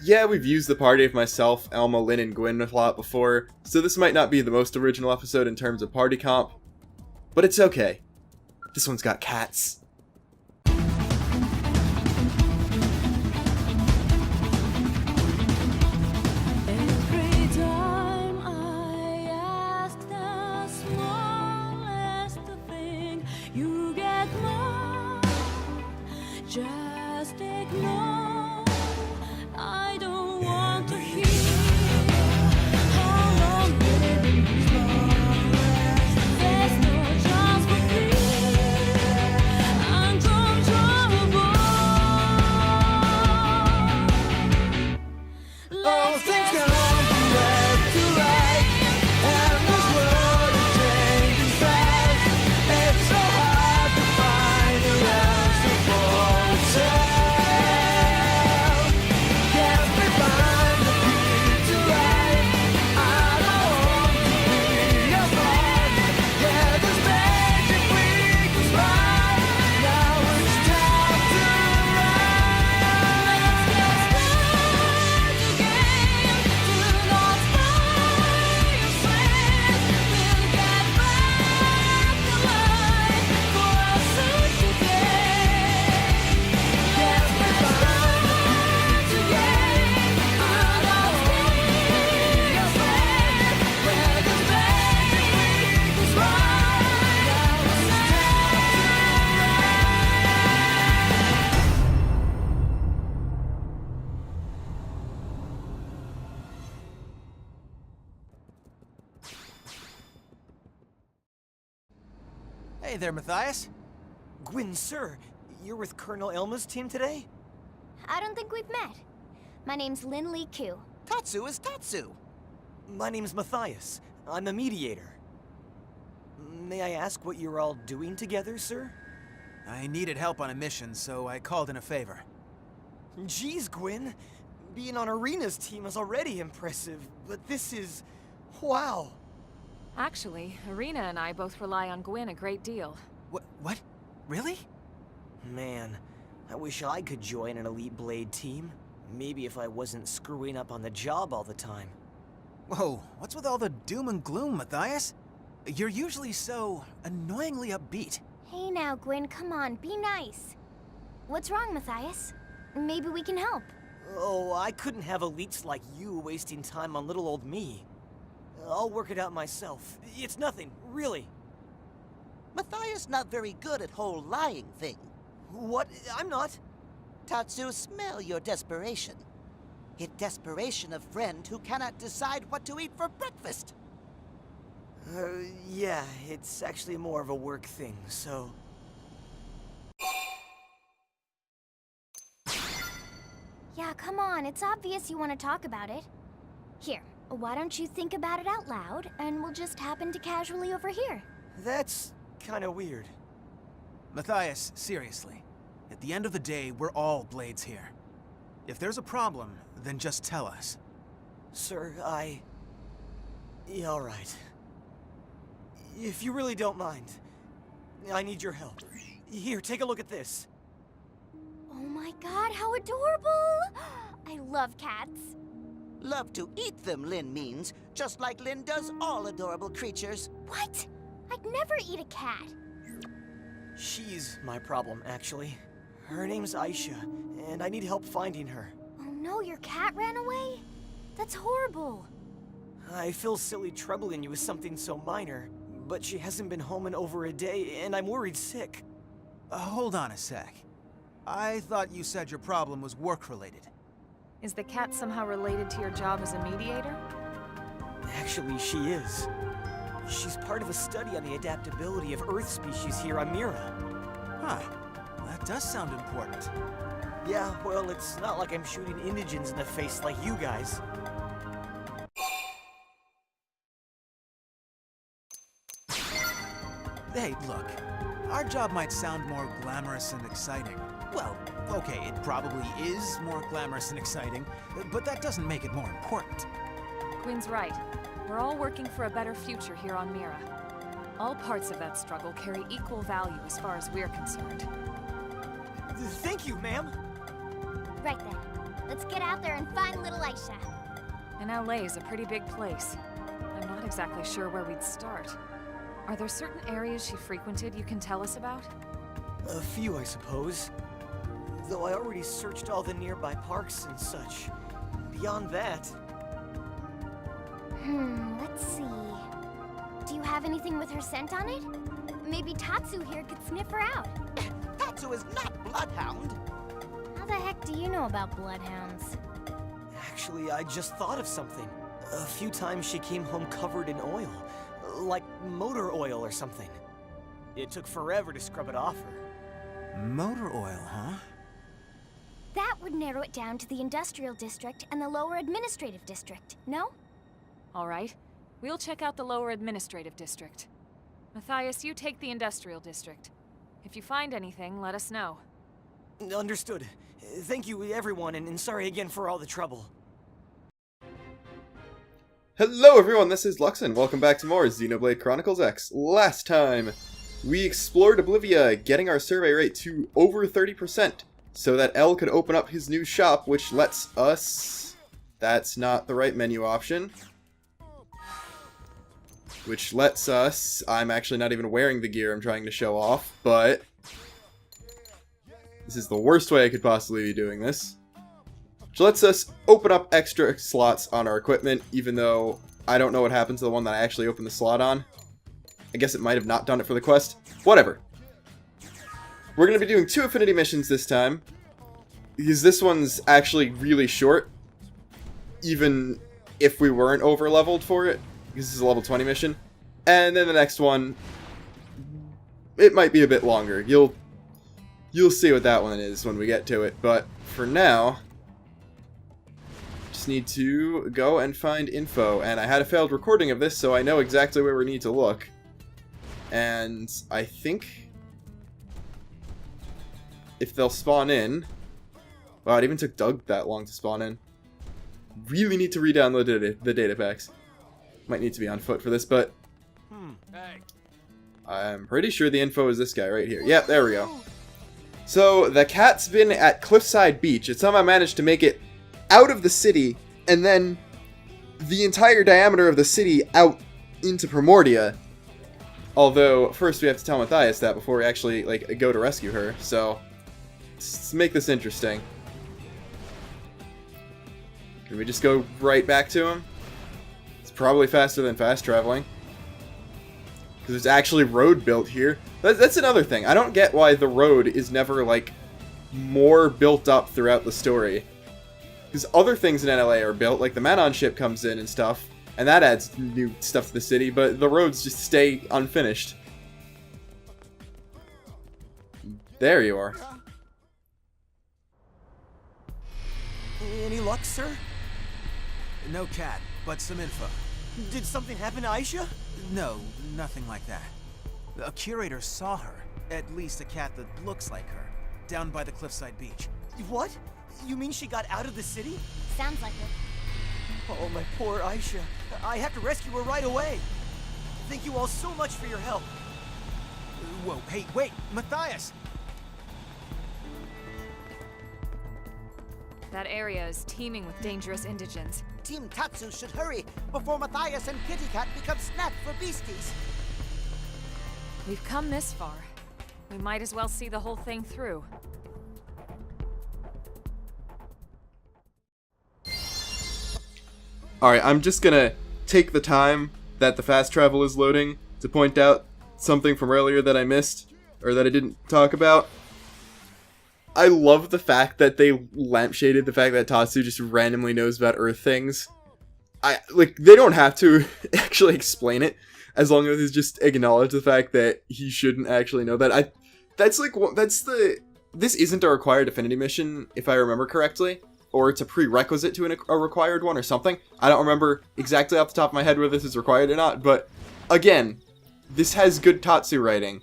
Yeah, we've used the party of myself, Elma, Lynn, and Gwyn a lot before, so this might not be the most original episode in terms of party comp, but it's okay. This one's got cats. Just ignore. I don't want to hear how long will it be. There's no chance for me. Uncontrollable. All things come from left to right, and this world is changing fast. It's so hard to find your answer for itself. Can't we find the key to life? I don't want to be a part. Yeah, this magic week is right. Now it's time to Let's get started again. Do not fight your friends. We'll get back alive for a suit today. Yes, we're starting today. I don't see your friends. Where the magic week is right. Now it's Hey there, Matthias. Gwyn, sir, you're with Colonel Elma's team today? I don't think we've met. My name's Lin Lee Koo. Tatsu is Tatsu. My name's Matthias. I'm a mediator. May I ask what you're all doing together, sir? I needed help on a mission, so I called in a favor. Geez, Gwyn. Being on Arena's team is already impressive, but this is... wow. Actually, Arena and I both rely on Gwyn a great deal. What? Really? Man, I wish I could join an Elite Blade team. Maybe if I wasn't screwing up on the job all the time. Whoa, what's with all the doom and gloom, Matthias? You're usually so annoyingly upbeat. Hey now, Gwyn, come on, be nice. What's wrong, Matthias? Maybe we can help. Oh, I couldn't have elites like you wasting time on little old me. I'll work it out myself. It's nothing, really. Matthias not very good at whole lying thing. What? I'm not. Tatsu, smell your desperation. It desperation of friend who cannot decide what to eat for breakfast. Yeah, it's actually more of a work thing, so... Yeah, come on, it's obvious you want to talk about it. Here, why don't you think about it out loud, and we'll just happen to casually overhear. That's kinda weird. Matthias, seriously. At the end of the day, we're all Blades here. If there's a problem, then just tell us. Sir, Yeah, alright. If you really don't mind, I need your help. Here, take a look at this. Oh my god, how adorable! I love cats. Love to eat them, Lin means, just like Lin does all adorable creatures. What? I'd never eat a cat. She's my problem, actually. Her name's Aisha, and I need help finding her. Oh no, your cat ran away? That's horrible. I feel silly troubling you with something so minor, but she hasn't been home in over a day, and I'm worried sick. Hold on a sec. I thought you said your problem was work-related. Is the cat somehow related to your job as a mediator? Actually, she is. She's part of a study on the adaptability of Earth species here on Mira. Huh. That does sound important. Yeah, well, it's not like I'm shooting indigents in the face like you guys. Hey, look. Our job might sound more glamorous and exciting. Well, okay, it probably is more glamorous and exciting, but that doesn't make it more important. Gwyn's right. We're all working for a better future here on Mira. All parts of that struggle carry equal value as far as we're concerned. Thank you, ma'am. Right then. Let's get out there and find little Aisha. And LA is a pretty big place. I'm not exactly sure where we'd start. Are there certain areas she frequented you can tell us about? A few, I suppose. Though I already searched all the nearby parks and such. Beyond that... Let's see. Do you have anything with her scent on it? Maybe Tatsu here could sniff her out. Tatsu is not Bloodhound. How the heck do you know about bloodhounds? Actually, I just thought of something. A few times she came home covered in oil. Like motor oil or something. It took forever to scrub it off her. Motor oil, huh? That would narrow it down to the Industrial District and the Lower Administrative District, no? All right. We'll check out the lower administrative district. Matthias, you take the industrial district. If you find anything, let us know. Understood. Thank you, everyone, and sorry again for all the trouble. Hello everyone, this is Luxin. Welcome back to more Xenoblade Chronicles X. Last time, we explored Oblivia, getting our survey rate to over 30%, so that L could open up his new shop, which lets us... That's not the right menu option. Which lets us... I'm actually not even wearing the gear I'm trying to show off, but... This is the worst way I could possibly be doing this. Which lets us open up extra slots on our equipment, even though I don't know what happened to the one that I actually opened the slot on. I guess it might have not done it for the quest. Whatever. We're going to be doing 2 affinity missions this time, because this one's actually really short, even if we weren't over-leveled for it, because this is a level 20 mission. And then the next one, it might be a bit longer. You'll see what that one is when we get to it, but for now... Just need to go and find info, and I had a failed recording of this, so I know exactly where we need to look. And I think if they'll spawn in... Wow, it even took Doug that long to spawn in. Really need to re-download the data packs. Might need to be on foot for this, but... I'm pretty sure the info is this guy right here. Yep, there we go. So, the cat's been at Cliffside Beach. It's somehow managed to make it out of the city, and then the entire diameter of the city out into Primordia. Although, first we have to tell Matthias that before we actually, like, go to rescue her, so... Let's make this interesting. Can we just go right back to him? It's probably faster than fast traveling. Because there's actually road built here. That's another thing. I don't get why the road is never, like, more built up throughout the story. Because other things in NLA are built, like the Manon ship comes in and stuff, and that adds new stuff to the city, but the roads just stay unfinished. There you are. Any luck, sir? No cat, but some info. Did something happen to Aisha? No, nothing like that. A curator saw her, at least a cat that looks like her, down by the Cliffside Beach. What? You mean she got out of the city? Sounds like it. Oh, my poor Aisha. I have to rescue her right away. Thank you all so much for your help. Whoa, hey, wait, Matthias! That area is teeming with dangerous indigents. Team Tatsu should hurry before Matthias and Kitty Cat become snapped for beasties. We've come this far. We might as well see the whole thing through. Alright, I'm just gonna take the time that the fast travel is loading to point out something from earlier that I missed, or that I didn't talk about. I love the fact that they lampshaded the fact that Tatsu just randomly knows about Earth things. They don't have to actually explain it, as long as they just acknowledge the fact that he shouldn't actually know that. This isn't a required affinity mission, if I remember correctly. Or it's a prerequisite to a required one or something. I don't remember exactly off the top of my head whether this is required or not, but again, this has good Tatsu writing.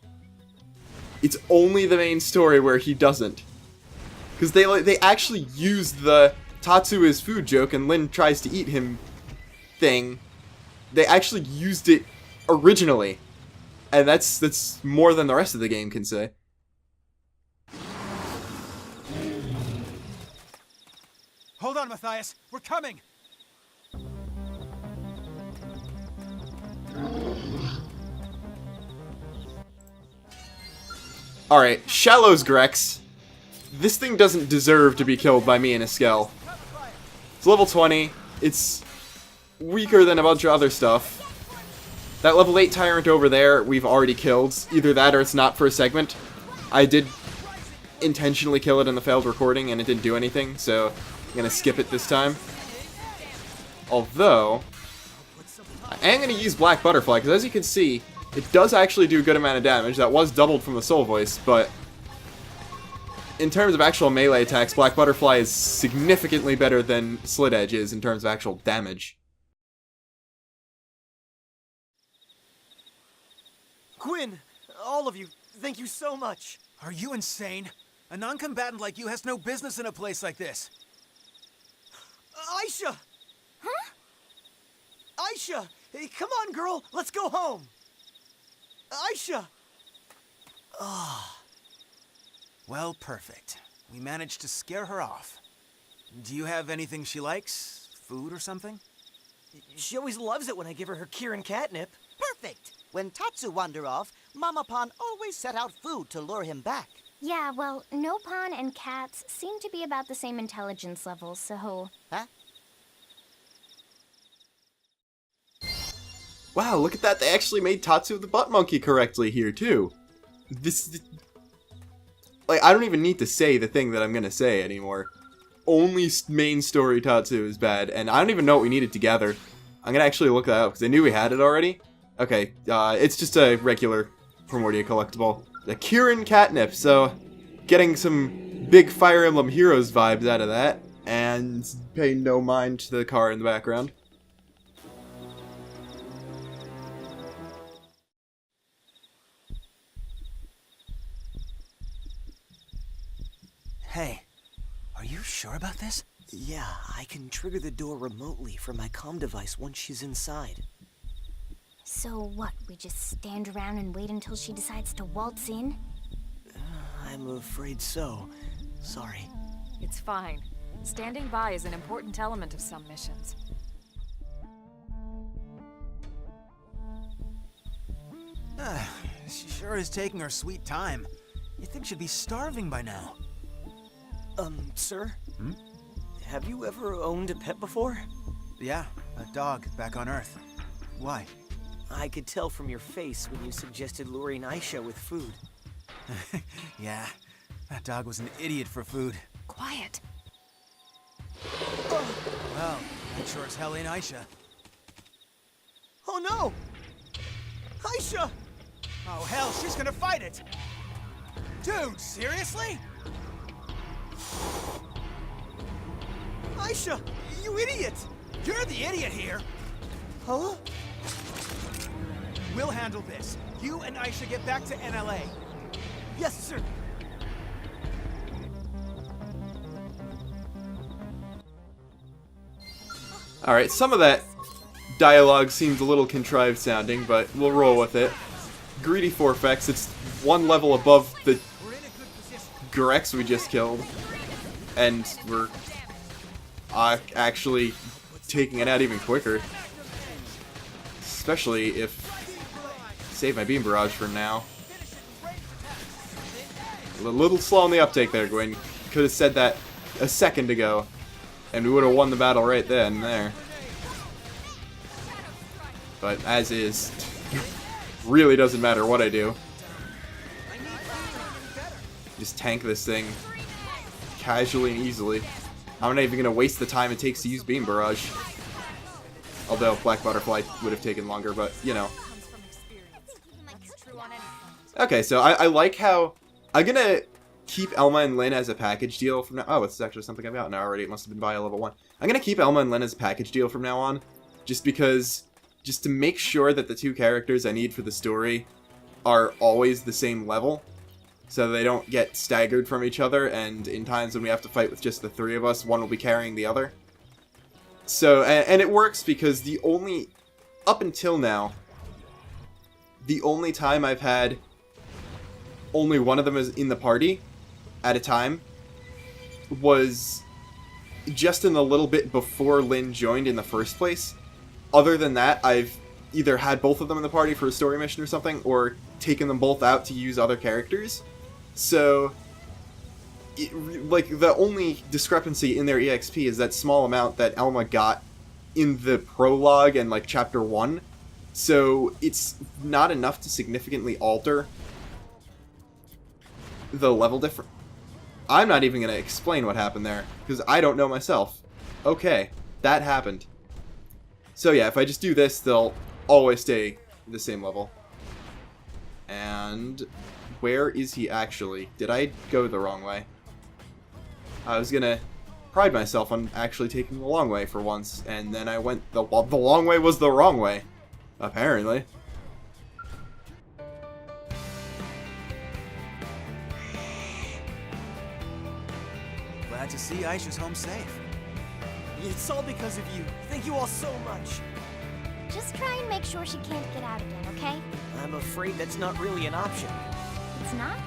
It's only the main story where he doesn't. Because they actually use the Tatsu is food joke and Lin tries to eat him thing. They actually used it originally. And that's more than the rest of the game can say. Hold on, Matthias. We're coming. Alright, Shallows Grex. This thing doesn't deserve to be killed by me and Eskel. It's level 20. It's weaker than a bunch of other stuff. That level 8 Tyrant over there, we've already killed. Either that or it's not for a segment. I did intentionally kill it in the failed recording and it didn't do anything, so I'm gonna skip it this time. Although, I am gonna use Black Butterfly, because as you can see, it does actually do a good amount of damage. That was doubled from the Soul Voice, but in terms of actual melee attacks, Black Butterfly is significantly better than Slit Edge is in terms of actual damage. Quinn, all of you, thank you so much. Are you insane? A non-combatant like you has no business in a place like this. Aisha! Huh? Aisha! Hey, come on, girl, let's go home. Aisha! Well, perfect. We managed to scare her off. Do you have anything she likes? Food or something? She always loves it when I give her Kirin catnip. Perfect! When Tatsu wander off, Mama Pan always set out food to lure him back. Yeah, well, Nopon and cats seem to be about the same intelligence level, so... Huh? Wow, look at that, they actually made Tatsu the butt monkey correctly here, too. This... Like, I don't even need to say the thing that I'm gonna say anymore. Only main story Tatsu is bad, and I don't even know what we needed to gather. I'm gonna actually look that up, because I knew we had it already. Okay, it's just a regular Primordia collectible. The Kirin catnip, so getting some big Fire Emblem Heroes vibes out of that, and pay no mind to the car in the background. Hey, are you sure about this? Yeah, I can trigger the door remotely from my comm device once she's inside. So what, we just stand around and wait until she decides to waltz in? I'm afraid so. Sorry. It's fine. Standing by is an important element of some missions. She sure is taking her sweet time. You'd think she'd be starving by now. Sir? Have you ever owned a pet before? Yeah, a dog back on Earth. Why? I could tell from your face when you suggested luring Aisha with food. Yeah, that dog was an idiot for food. Quiet. Well, that sure as hell ain't Aisha. Oh no! Aisha! Oh hell, she's gonna fight it! Dude, seriously? Aisha! You idiot! You're the idiot here! Huh? We'll handle this. You and Aisha get back to NLA. Yes, sir! Alright, some of that dialogue seems a little contrived sounding, but we'll roll with it. Greedy Forfex, it's one level above the Grex we just killed. And we're actually taking it out even quicker. Especially if... Save my Beam Barrage for now. A little slow on the uptake there, Gwen. Could have said that a second ago. And we would have won the battle right then and there. But as is, really doesn't matter what I do. Just tank this thing casually and easily. I'm not even going to waste the time it takes to use Beam Barrage. Although Black Butterfly would have taken longer, but, you know. Okay, so I like how... I'm going to keep Elma and Lynn as a package deal from now... Oh, it's actually something I've gotten already. It must have been via level 1. I'm going to keep Elma and Lynn as a package deal from now on. Just because... Just to make sure that the two characters I need for the story are always the same level. So they don't get staggered from each other, and in times when we have to fight with just the three of us, one will be carrying the other. So, and it works because the only... Up until now, the only time I've had only one of them is in the party at a time was just in the little bit before Lynn joined in the first place. Other than that, I've either had both of them in the party for a story mission or something, or taken them both out to use other characters. So, like, the only discrepancy in their EXP is that small amount that Elma got in the prologue and, like, Chapter 1. So, it's not enough to significantly alter the level difference. I'm not even going to explain what happened there, because I don't know myself. Okay, that happened. So yeah, if I just do this, they'll always stay the same level. And where is he actually? Did I go the wrong way? I was going to pride myself on actually taking the long way for once, and then I went the long way was the wrong way, apparently. Glad to see Aisha's home safe. It's all because of you. Thank you all so much. Just try and make sure she can't get out again, okay? I'm afraid that's not really an option. It's not?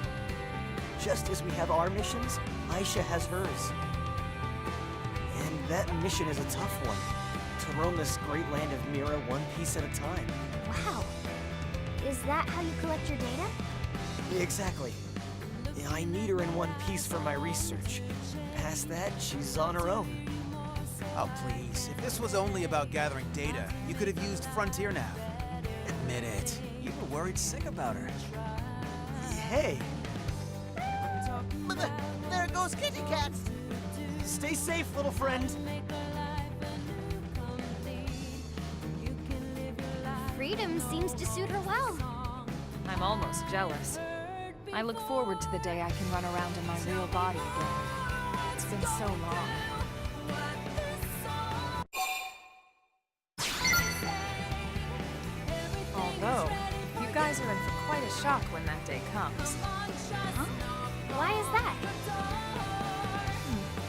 Just as we have our missions, Aisha has hers. And that mission is a tough one. To roam this great land of Mira one piece at a time. Wow. Is that how you collect your data? Exactly. I need her in one piece for my research. Past that, she's on her own. Oh, please. If this was only about gathering data, you could have used Frontier Nav. Admit it. You were worried sick about her. Hey, There goes Kitty Cats. stay safe, little friend. Freedom seems to suit her well. I'm almost jealous. I look forward to the day I can run around in my real body again. It's been so long. Although, you guys are in for quite a shock when that day comes. Huh? Why is that?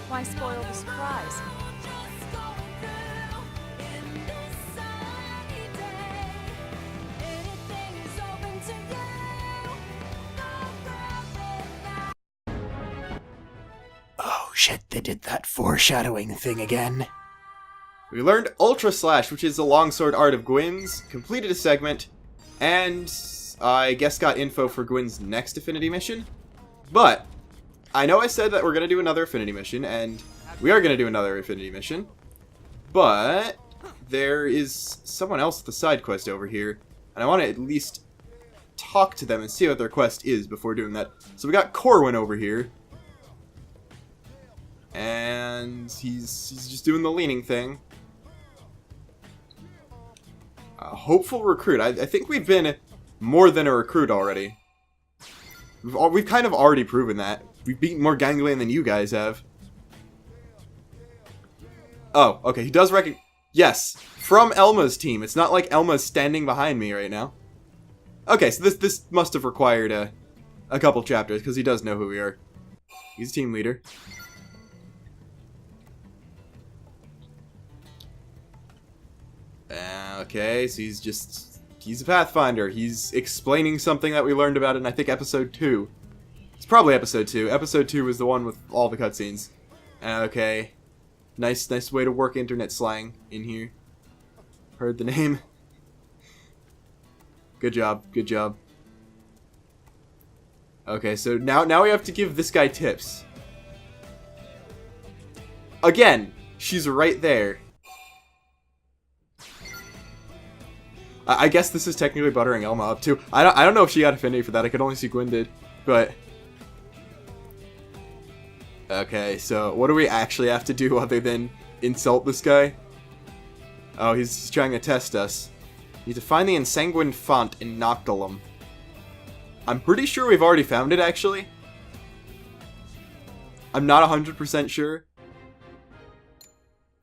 Why spoil the surprise? Oh shit, they did that foreshadowing thing again. We learned Ultra Slash, which is the longsword art of Gwyn's, completed a segment, and I guess got info for Gwyn's next Affinity mission. But I know I said that we're going to do another Affinity mission, and we are going to do another Affinity mission, but there is someone else with the side quest over here, and I want to at least talk to them and see what their quest is before doing that. So we got Corwin over here, and he's just doing the leaning thing. Hopeful recruit. I think we've been more than a recruit already. We've kind of already proven that. We've beaten more ganglion than you guys have. Oh, okay. He does recognize. Yes, from Elma's team. It's not like Elma's standing behind me right now. Okay, so this must have required a couple chapters because he does know who we are. He's a team leader. Okay, so he's a Pathfinder. He's explaining something that we learned about in, I think, episode 2. It's probably episode 2. Episode 2 was the one with all the cutscenes. Okay. Nice way to work internet slang in here. Heard the name. Good job. Okay, so now we have to give this guy tips. Again, she's right there. I guess this is technically buttering Elma up too. I don't know if she got affinity for that. I could only see Gwyn did, but okay. So what do we actually have to do other than insult this guy? Oh, he's trying to test us. You need to find the ensanguined font in Noctilum. I'm pretty sure we've already found it, actually. I'm not 100% sure.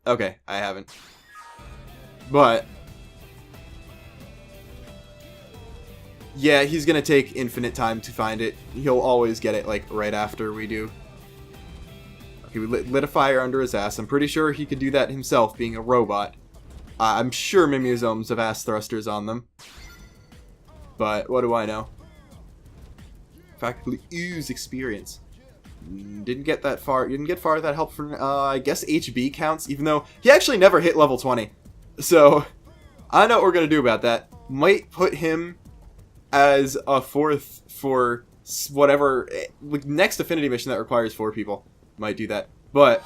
Okay, I haven't. But yeah, he's gonna take infinite time to find it. He'll always get it, like, right after we do. Okay, we lit a fire under his ass. I'm pretty sure he could do that himself, being a robot. I'm sure Mimiosomes have ass thrusters on them. But what do I know? Practically ooze experience. Didn't get that far. Didn't get far with that help from, I guess HB counts, even though he actually never hit level 20. So, I don't know what we're going to do about that. Might put him as a 4th for whatever, next affinity mission that requires 4 people. Might do that. But,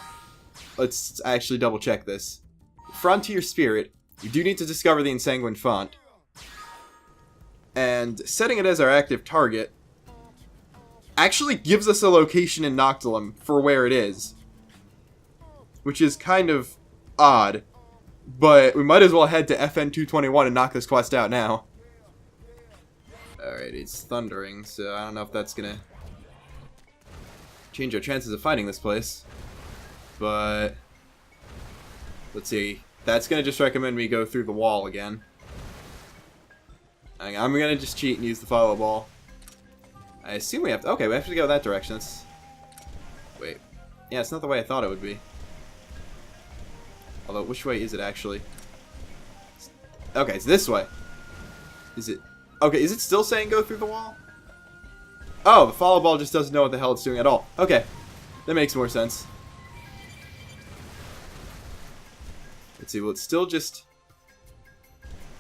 let's actually double check this. Frontier Spirit, we do need to discover the Ensanguined Font. And setting it as our active target actually gives us a location in Noctilum for where it is. Which is kind of odd. But we might as well head to FN 221 and knock this quest out now. Alright, it's thundering, so I don't know if that's gonna change our chances of finding this place. But let's see. That's gonna just recommend me go through the wall again. I'm gonna just cheat and use the follow ball. I assume we have to... Okay, we have to go that direction. Wait. Yeah, it's not the way I thought it would be. Although, which way is it actually? Okay, it's this way. Is it... Okay, is it still saying go through the wall? Oh, the follow ball just doesn't know what the hell it's doing at all. Okay, that makes more sense. Let's see, well, it's still just...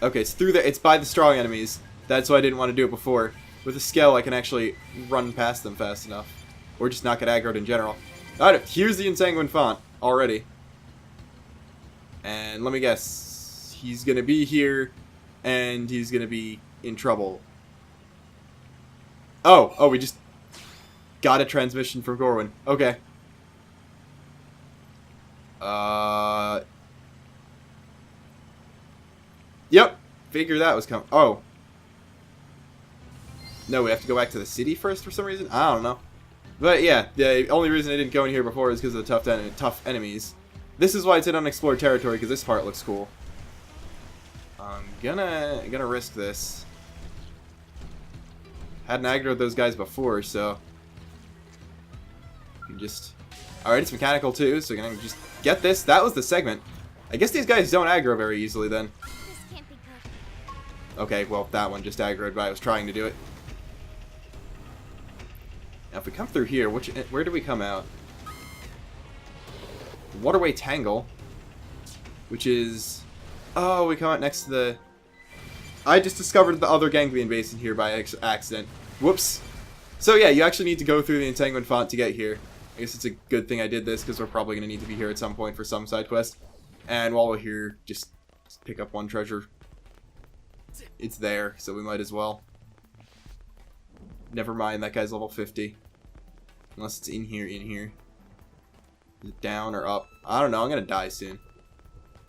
Okay, it's through the... It's by the strong enemies. That's why I didn't want to do it before. With a Skell, I can actually run past them fast enough. Or just not get aggroed in general. Alright, here's the Ensanguined Font already. And let me guess. He's gonna be here, and he's gonna be in trouble. Oh, we just got a transmission from Gorwin. Okay. Yep. Figure that was coming. Oh. No, we have to go back to the city first for some reason? I don't know. But yeah, the only reason I didn't go in here before is because of the tough enemies. This is why it's in unexplored territory, because this part looks cool. I'm gonna risk this. Hadn't aggroed those guys before, so... You can just... Alright, it's mechanical too, so I'm gonna just get this. That was the segment. I guess these guys don't aggro very easily then. This can't be good. Okay, well, that one just aggroed, but I was trying to do it. Now, if we come through here, where do we come out? Waterway Tangle, which is... Oh, we come out next to the... I just discovered the other ganglion basin here by accident. Whoops. So yeah, you actually need to go through the Ensanguined Font to get here. I guess it's a good thing I did this, because we're probably going to need to be here at some point for some side quest. And while we're here, just pick up one treasure. It's there, so we might as well. Never mind, that guy's level 50. Unless it's in here. Is it down or up? I don't know, I'm gonna die soon.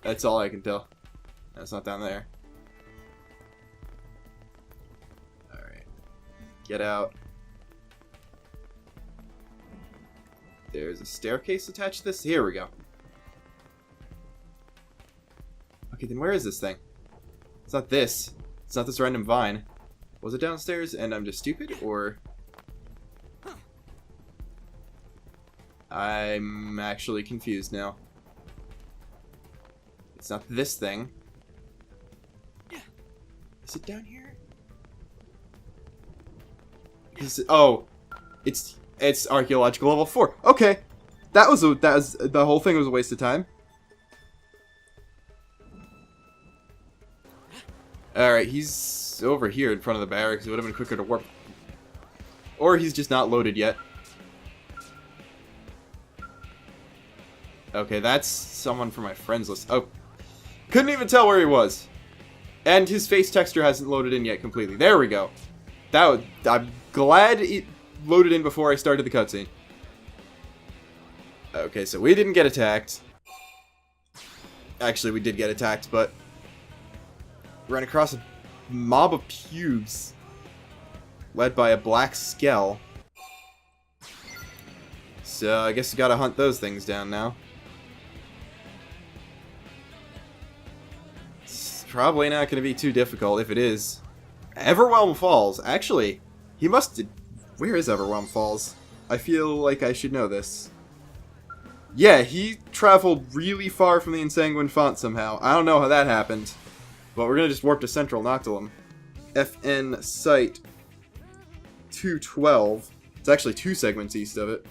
That's all I can tell. That's not down there. Alright. Get out. There's a staircase attached to this? Here we go. Okay, then where is this thing? It's not this. It's not this random vine. Was it downstairs and I'm just stupid, or... I'm actually confused now. It's not this thing. Is it down here? Oh, it's archaeological level 4. Okay, that was the whole thing was a waste of time. All right, he's over here in front of the barracks. It would have been quicker to warp, or he's just not loaded yet. Okay, that's someone from my friends list. Oh, couldn't even tell where he was. And his face texture hasn't loaded in yet completely. There we go. I'm glad it loaded in before I started the cutscene. Okay, so we didn't get attacked. Actually, we did get attacked, but... ran across a mob of pubes. Led by a black skell. So, I guess we gotta hunt those things down now. Probably not going to be too difficult if it is. Everwhelm Falls. Actually, he must... Where is Everwhelm Falls? I feel like I should know this. Yeah, he traveled really far from the Ensanguined Font somehow. I don't know how that happened. But we're going to just warp to Central Noctilum. FN Site 212. It's actually 2 segments east of it.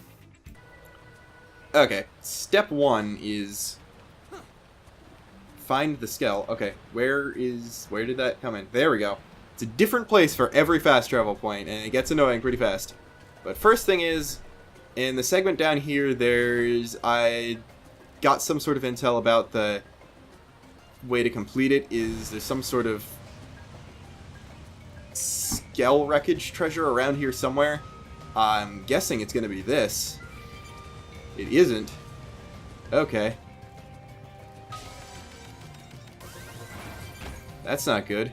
Okay, step 1 is find the Skell. Okay, where did that come in? There we go. It's a different place for every fast travel point, and it gets annoying pretty fast. But first thing is, in the segment down here, I got some sort of intel about the way to complete it. There's some sort of Skell wreckage treasure around here somewhere. I'm guessing it's going to be this. It isn't. Okay. That's not good.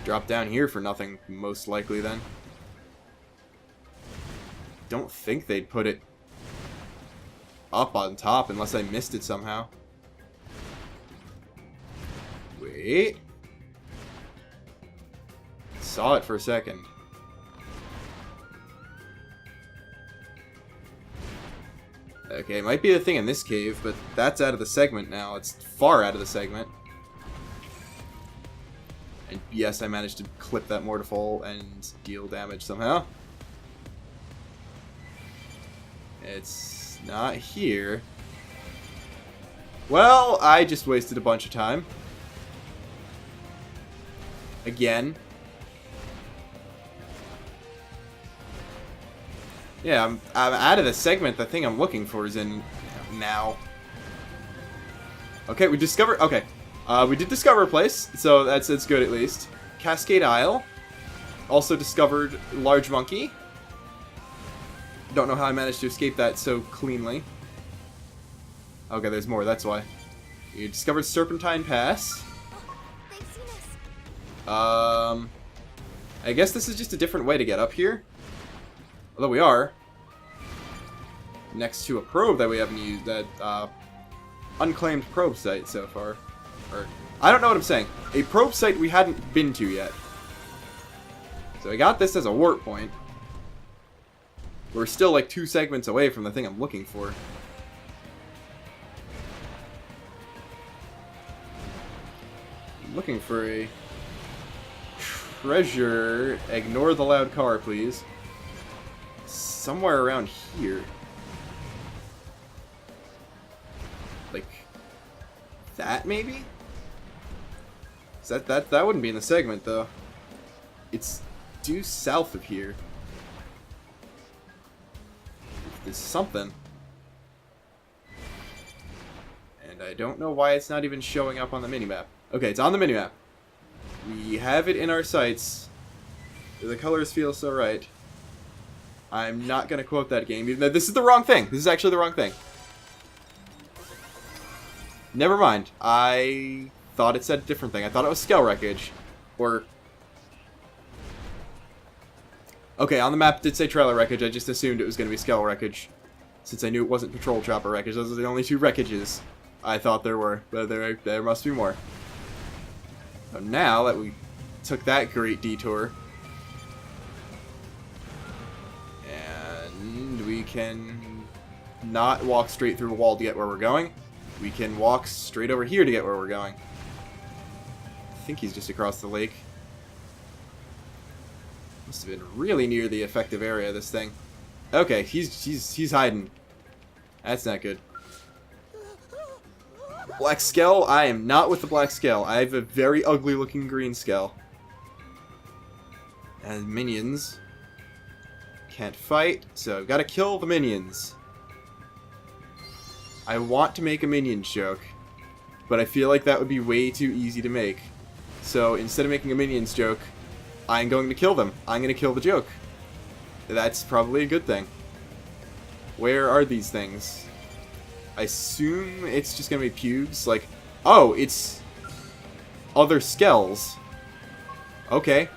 Drop down here for nothing, most likely, then. Don't think they'd put it up on top unless I missed it somehow. Wait. Saw it for a second. Okay, it might be a thing in this cave, but that's out of the segment now. It's far out of the segment. And yes, I managed to clip that mortarful and deal damage somehow. It's not here. Well, I just wasted a bunch of time. Again. Yeah, I'm out of the segment. The thing I'm looking for is in now. Okay, we discovered... Okay. We did discover a place, so that's good at least. Cascade Isle. Also discovered Large Monkey. Don't know how I managed to escape that so cleanly. Okay, there's more, that's why. You discovered Serpentine Pass. They've seen us. I guess this is just a different way to get up here. Although we are next to a probe that we haven't used, that unclaimed probe site so far. Or, I don't know what I'm saying. A probe site we hadn't been to yet. So I got this as a warp point. We're still like 2 segments away from the thing I'm looking for. I'm looking for a treasure. Ignore the loud car, please. Somewhere around here. Like that, maybe? That wouldn't be in the segment, though. It's due south of here. There's something. And I don't know why it's not even showing up on the minimap. Okay, it's on the minimap. We have it in our sights. The colors feel so right. I'm not going to quote that game, even though this is the wrong thing. This is actually the wrong thing. Never mind. I thought it said a different thing. I thought it was Skell Wreckage. Or... Okay, on the map it did say Trailer Wreckage. I just assumed it was going to be Skell Wreckage. Since I knew it wasn't Patrol Chopper Wreckage. Those are the only 2 wreckages I thought there were. But there must be more. So now that we took that great detour... And we can not walk straight through a wall to get where we're going. We can walk straight over here to get where we're going. I think he's just across the lake. Must have been really near the effective area of this thing. Okay, he's hiding. That's not good. Black Skell? I am not with the Black Skell. I have a very ugly looking green Skell. And minions. Can't fight, so I've got to kill the minions. I want to make a minions joke, but I feel like that would be way too easy to make. So instead of making a minions joke, I'm going to kill them. I'm going to kill the joke. That's probably a good thing. Where are these things? I assume it's just going to be pubes. Like, oh, it's other skells. Okay.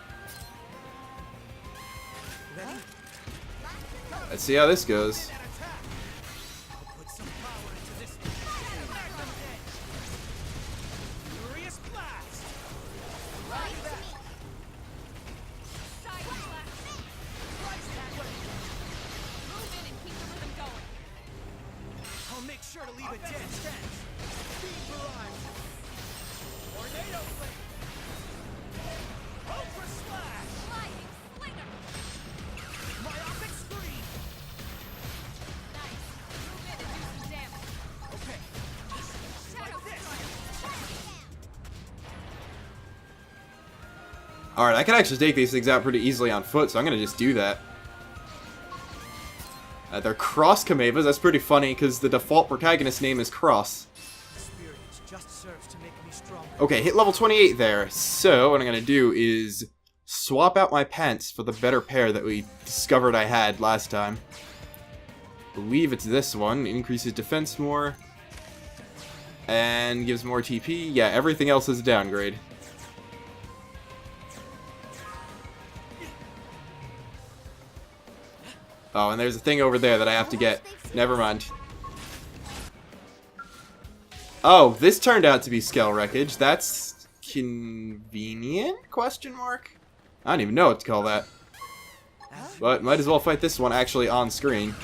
Let's see how this goes. I'll make sure to leave a dead stench. Beam barrage. Tornado flame. Ultra slash. Myopic screen. Alright, I can actually take these things out pretty easily on foot, so I'm going to just do that. They're Cross Kamevas. That's pretty funny, because the default protagonist name is Cross. Experience just serves to make me stronger. Okay, hit level 28 there. So, what I'm going to do is swap out my pants for the better pair that we discovered I had last time. Believe it's this one. It increases defense more. And gives more TP. Yeah, everything else is a downgrade. Oh, and there's a thing over there that I have to get. Never mind. Oh, this turned out to be Skell Wreckage. That's convenient? Question mark? I don't even know what to call that. But might as well fight this one actually on screen.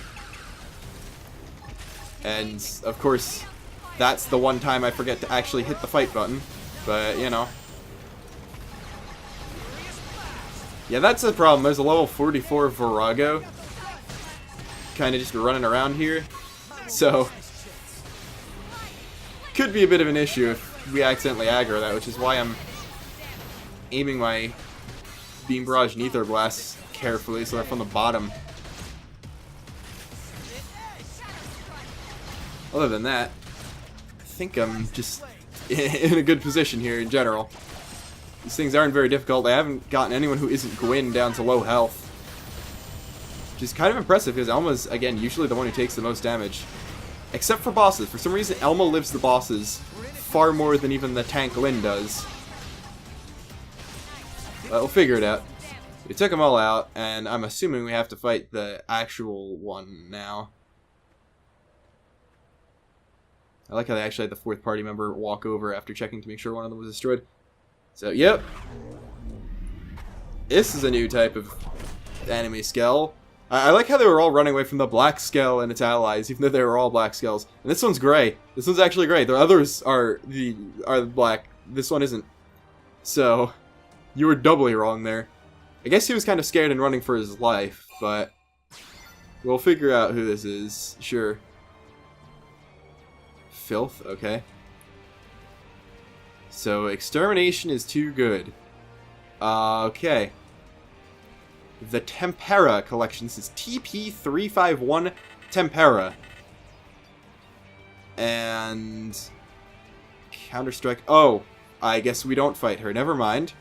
And, of course, that's the one time I forget to actually hit the fight button. But, you know. Yeah, that's the problem. There's a level 44 Virago. Kind of just running around here. So, could be a bit of an issue if we accidentally aggro that, which is why I'm aiming my Beam Barrage and Ether Blasts carefully so they're from the bottom. Other than that, I think I'm just in a good position here in general. These things aren't very difficult. I haven't gotten anyone who isn't Gwyn down to low health. Which is kind of impressive because Elma's, again, usually the one who takes the most damage. Except for bosses. For some reason, Elma lives the bosses far more than even the tank Lyn does. But we'll figure it out. We took them all out, and I'm assuming we have to fight the actual one now. I like how they actually had the fourth party member walk over after checking to make sure one of them was destroyed. So, yep. This is a new type of enemy Skell. I like how they were all running away from the Black Skell and its allies, even though they were all Black Skells. And this one's gray. This one's actually gray. The others are black. This one isn't. So, you were doubly wrong there. I guess he was kind of scared and running for his life, but we'll figure out who this is. Sure. Filth, okay. So, extermination is too good. Okay. The Tempera collection. This is TP351 Tempera. And Counter-Strike. Oh, I guess we don't fight her. Never mind.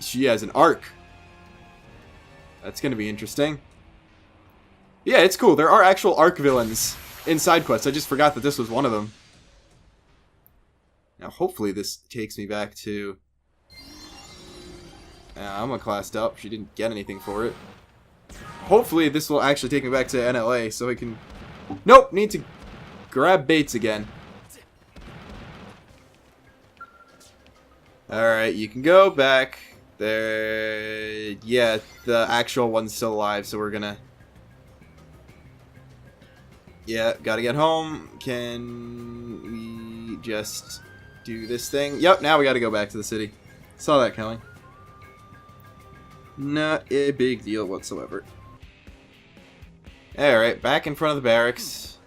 She has an arc. That's going to be interesting. Yeah, it's cool. There are actual arc villains in side quests. I just forgot that this was one of them. Now, hopefully this takes me back to... Alma classed up. She didn't get anything for it. Hopefully this will actually take me back to NLA so I can... Nope! Need to grab Bates again. Alright, you can go back. There... Yeah, the actual one's still alive, so we're gonna... Yeah, gotta get home. Can we just do this thing? Yep, now we gotta go back to the city. Saw that coming. Not a big deal whatsoever. Alright, back in front of the barracks.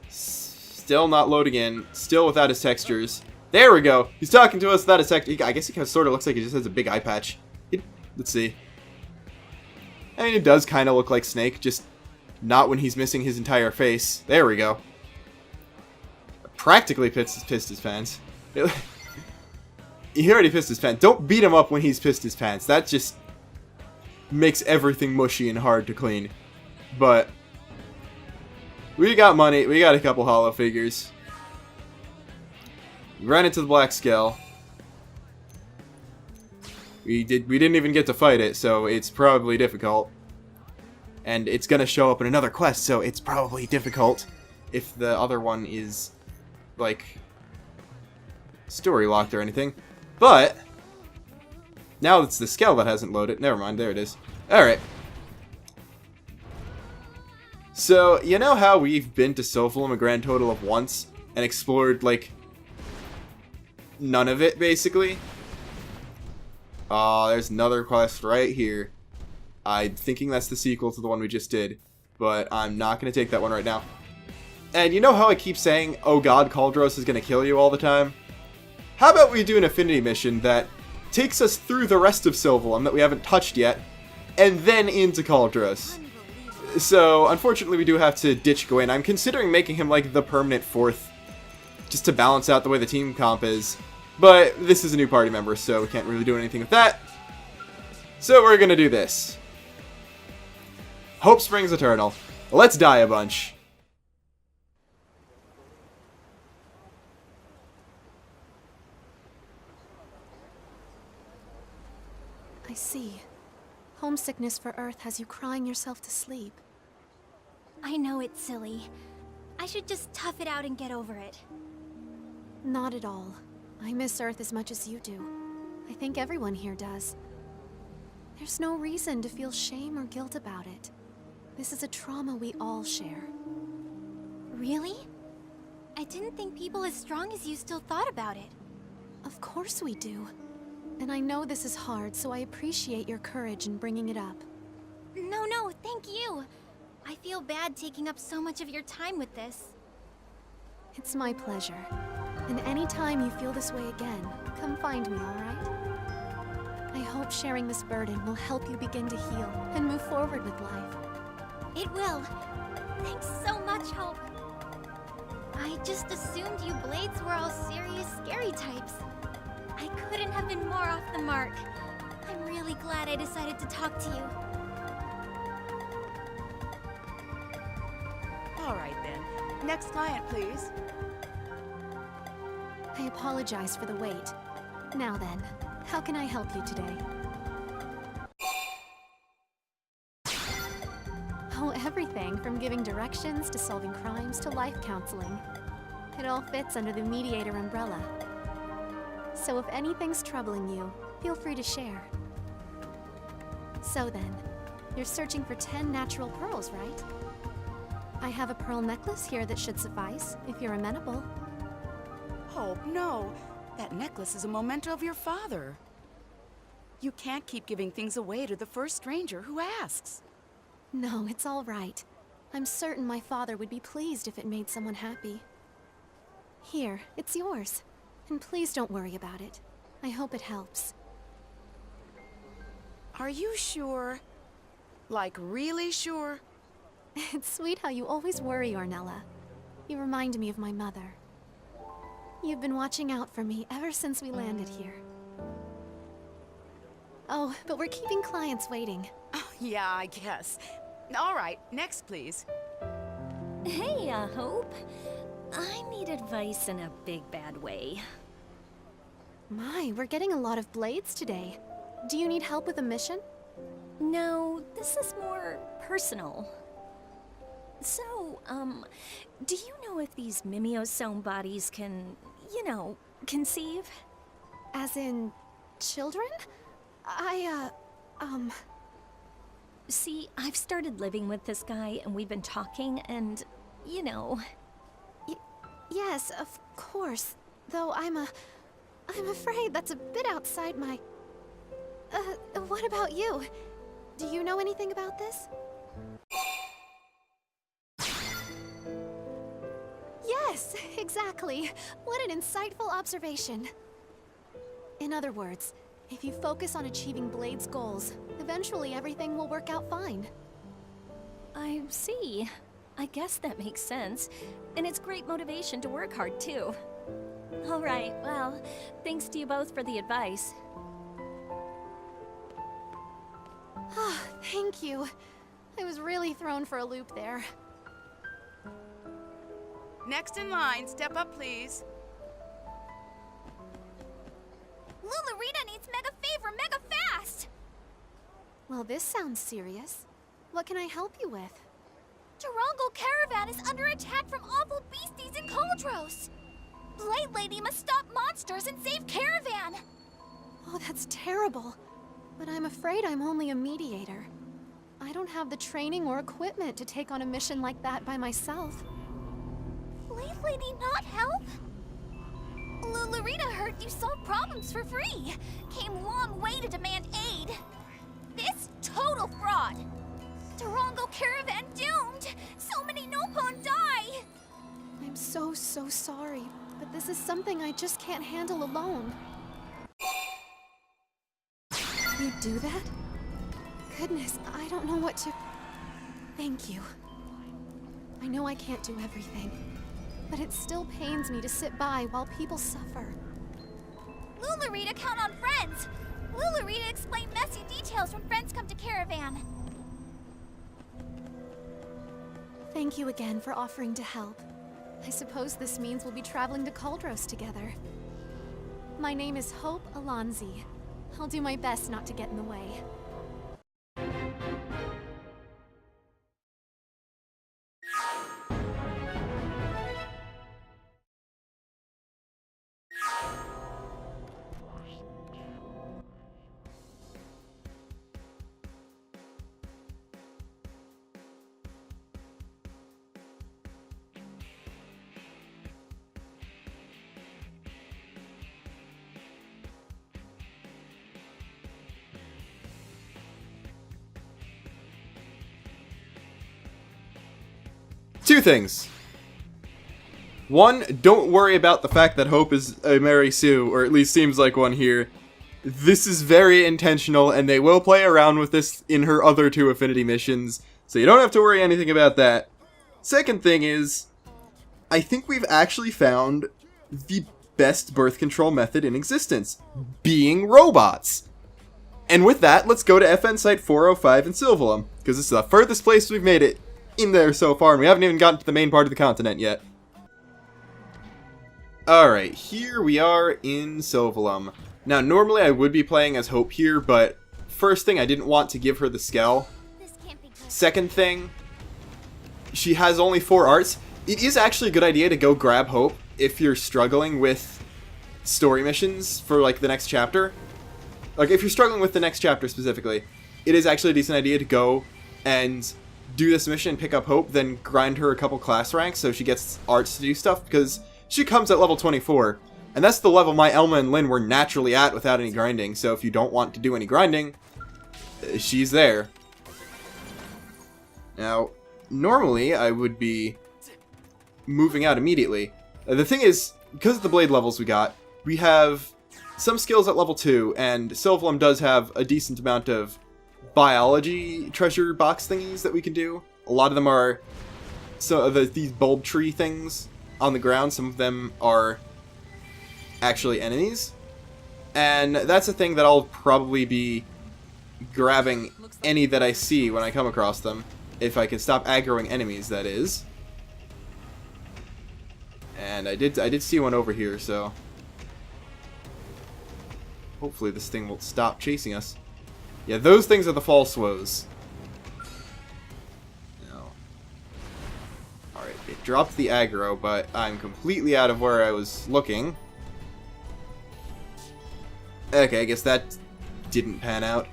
Still not loading in. Still without his textures. There we go! He's talking to us without his texture. I guess he kind of sort of looks like he just has a big eye patch. Let's see. I mean, it does kind of look like Snake, just not when he's missing his entire face. There we go. Practically pissed his pants. He already pissed his pants. Don't beat him up when he's pissed his pants. That just makes everything mushy and hard to clean. But we got money. We got a couple hollow figures. We ran into the Black Skell. We didn't even get to fight it, so it's probably difficult. And it's gonna show up in another quest, so it's probably difficult if the other one is like story locked or anything. But now it's the Skell that hasn't loaded. Never mind, there it is. Alright. So, you know how we've been to Sophalum a grand total of once and explored, like, none of it, basically? Oh, there's another quest right here. I'm thinking that's the sequel to the one we just did, but I'm not going to take that one right now. And you know how I keep saying, oh god, Cauldros is going to kill you all the time? How about we do an affinity mission that takes us through the rest of Sylvalum that we haven't touched yet, and then into Cauldros. So, unfortunately, we do have to ditch Gawain. I'm considering making him, like, the permanent 4th, just to balance out the way the team comp is. But this is a new party member, so we can't really do anything with that. So we're gonna do this. Hope springs eternal. Let's die a bunch. I see. Homesickness for Earth has you crying yourself to sleep. I know it's silly. I should just tough it out and get over it. Not at all. I miss Earth as much as you do. I think everyone here does. There's no reason to feel shame or guilt about it. This is a trauma we all share. Really? I didn't think people as strong as you still thought about it. Of course we do. And I know this is hard, so I appreciate your courage in bringing it up. No, thank you. I feel bad taking up so much of your time with this. It's my pleasure. And anytime you feel this way again, come find me, alright? I hope sharing this burden will help you begin to heal and move forward with life. It will. Thanks so much, Hope. I just assumed you Blades were all serious, scary types. I couldn't have been more off the mark. I'm really glad I decided to talk to you. All right, then. Next client, please. I apologize for the wait. Now then, how can I help you today? Oh, everything from giving directions to solving crimes to life counseling. It all fits under the mediator umbrella. So if anything's troubling you, feel free to share. So then, you're searching for 10 natural pearls, right? I have a pearl necklace here that should suffice, if you're amenable. Hope, no. That necklace is a memento of your father. You can't keep giving things away to the first stranger who asks. No, it's all right. I'm certain my father would be pleased if it made someone happy. Here, it's yours. And please don't worry about it. I hope it helps. Are you sure? Like, really sure? It's sweet how you always worry, Ornella. You remind me of my mother. You've been watching out for me ever since we landed here. Oh, but we're keeping clients waiting. Oh, yeah, I guess. All right, next, please. Hey, Hope. I need advice in a big bad way. My, we're getting a lot of blades today. Do you need help with a mission? No, this is more personal. So, do you know if these mimeosome bodies can, conceive? As in, children? See, I've started living with this guy and we've been talking and, Yes, of course. Though I'm afraid that's a bit outside my... what about you? Do you know anything about this? Yes, exactly. What an insightful observation. In other words, if you focus on achieving Blade's goals, eventually everything will work out fine. I see. I guess that makes sense. And it's great motivation to work hard, too. All right, well, thanks to you both for the advice. Ah, thank you. I was really thrown for a loop there. Next in line, step up, please. Lulurita needs mega favor mega fast! Well, this sounds serious. What can I help you with? Durango Caravan is under attack from awful beasties in Cauldros! Blade Lady must stop monsters and save Caravan! Oh, that's terrible. But I'm afraid I'm only a mediator. I don't have the training or equipment to take on a mission like that by myself. Blade Lady not help? Lulurita heard you solve problems for free. Came long way to demand aid. This total fraud. Durango Caravan doomed. So many Nopon die. I'm so sorry, but this is something I just can't handle alone. You do that? Goodness, I don't know what to... Thank you. I know I can't do everything, but it still pains me to sit by while people suffer. Lularita count on friends! Lularita explain messy details when friends come to Caravan. Thank you again for offering to help. I suppose this means we'll be traveling to Cauldros together. My name is Hope Alonzi. I'll do my best not to get in the way. Two things. One, don't worry about the fact that Hope is a Mary Sue, or at least seems like one here. This is very intentional, and they will play around with this in her other two Affinity missions, so you don't have to worry anything about that. Second thing is, I think we've actually found the best birth control method in existence, being robots. And with that, let's go to FN Site 405 in Sylvalum, because this is the furthest place we've made it in there so far, and we haven't even gotten to the main part of the continent yet. Alright, here we are in Sylvalum. Now, normally I would be playing as Hope here, but first thing, I didn't want to give her the Skell. This can't be good. Second thing, she has only 4 arts. It is actually a good idea to go grab Hope if you're struggling with story missions for, like, the next chapter. Like, if you're struggling with the next chapter specifically, it is actually a decent idea to go and do this mission, pick up Hope, then grind her a couple class ranks so she gets arts to do stuff, because she comes at level 24. And that's the level my Elma and Lynn were naturally at without any grinding, so if you don't want to do any grinding, she's there. Now, normally I would be moving out immediately. The thing is, because of the blade levels we have some skills at level 2, and Sylvalum does have a decent amount of biology treasure box thingies that we can do. A lot of them are these bulb tree things on the ground. Some of them are actually enemies, and that's a thing that I'll probably be grabbing any that I see when I come across them, if I can stop aggroing enemies, that is. And I did see one over here, so hopefully this thing will stop chasing us. Yeah, those things are the false woes. No. Alright, it dropped the aggro, but I'm completely out of where I was looking. Okay, I guess that didn't pan out.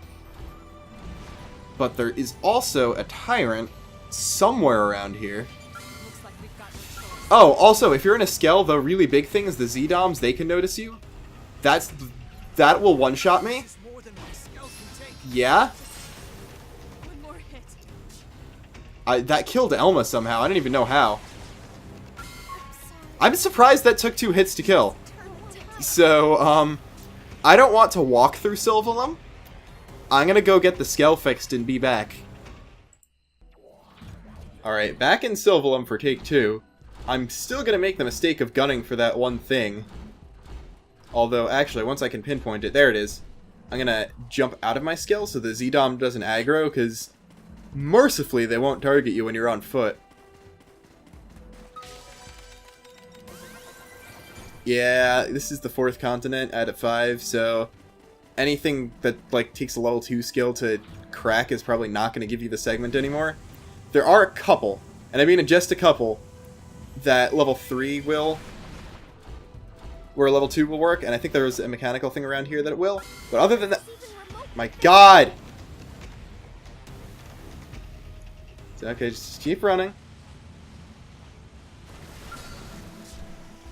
But there is also a tyrant somewhere around here. Oh, also, if you're in a Skell, the really big things, the Z-Doms, they can notice you. That will one-shot me. Yeah? One more hit. That killed Elma somehow. I don't even know how. I'm surprised that took 2 hits to kill. So, I don't want to walk through Sylvalum. I'm gonna go get the Skell fixed and be back. Alright, back in Sylvalum for take 2. I'm still gonna make the mistake of gunning for that one thing. Although, actually, once I can pinpoint it, there it is. I'm gonna jump out of my Skell so the Z-Dom doesn't aggro, because mercifully they won't target you when you're on foot. Yeah, this is the 4th continent out of 5, so anything that like takes a level 2 skill to crack is probably not going to give you the segment anymore. There are a couple, and I mean just a couple, that level 3 will, where level 2 will work, and I think there's a mechanical thing around here that it will. But other than that, my god! Okay, just keep running.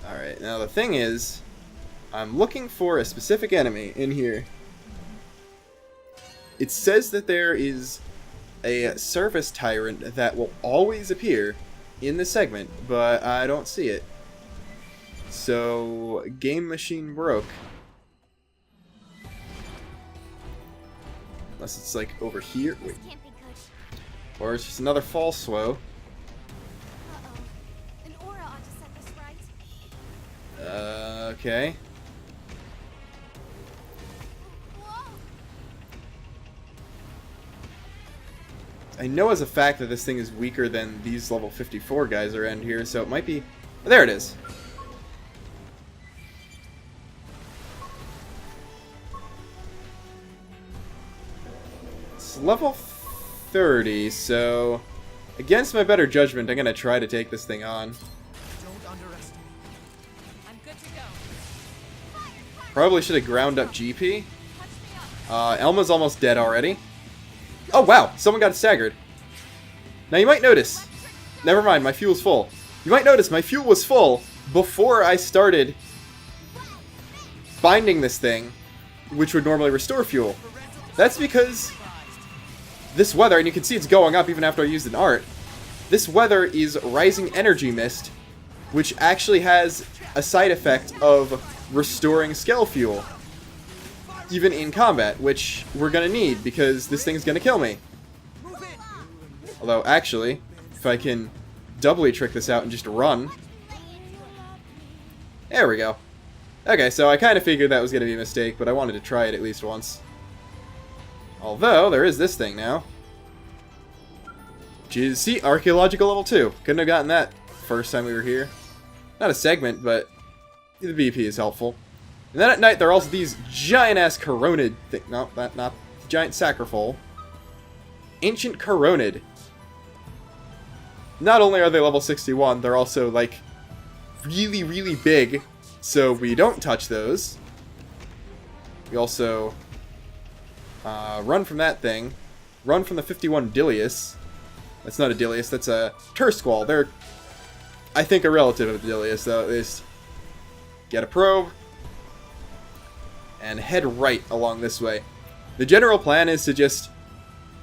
Alright, now the thing is, I'm looking for a specific enemy in here. It says that there is a service tyrant that will always appear in the segment, but I don't see it. So, game machine broke. Unless it's like over here. Wait. This can't be good. Or it's just another fall swow. Uh-oh. An aura ought to set this right. Okay. Whoa! I know as a fact that this thing is weaker than these level 54 guys around here, so it might be... There it is. It's level 30, so... Against my better judgment, I'm going to try to take this thing on. Don't underestimate. I'm good to go. Probably should have ground up GP. Elma's almost dead already. Oh wow, someone got staggered. Now you might notice... Never mind, my fuel's full. You might notice my fuel was full before I started binding this thing, which would normally restore fuel. That's because this weather, and you can see it's going up even after I used an art, this weather is Rising Energy Mist, which actually has a side effect of restoring scale fuel, even in combat, which we're gonna need because this thing's gonna kill me. Although, actually, if I can doubly trick this out and just run. There we go. Okay, so I kind of figured that was going to be a mistake, but I wanted to try it at least once. Although, there is this thing now. Which is, see, Archaeological level 2. Couldn't have gotten that first time we were here. Not a segment, but the BP is helpful. And then at night, there are also these giant-ass Coronid thing. No, not giant Sacrifol. Ancient Coronid. Not only are they level 61, they're also, like, really, really big, so we don't touch those. We also run from that thing. Run from the 51 Dilius. That's not a Dilius, that's a Tersquall. They're, I think, a relative of the Dilius, though, at least. Get a probe. And head right along this way. The general plan is to just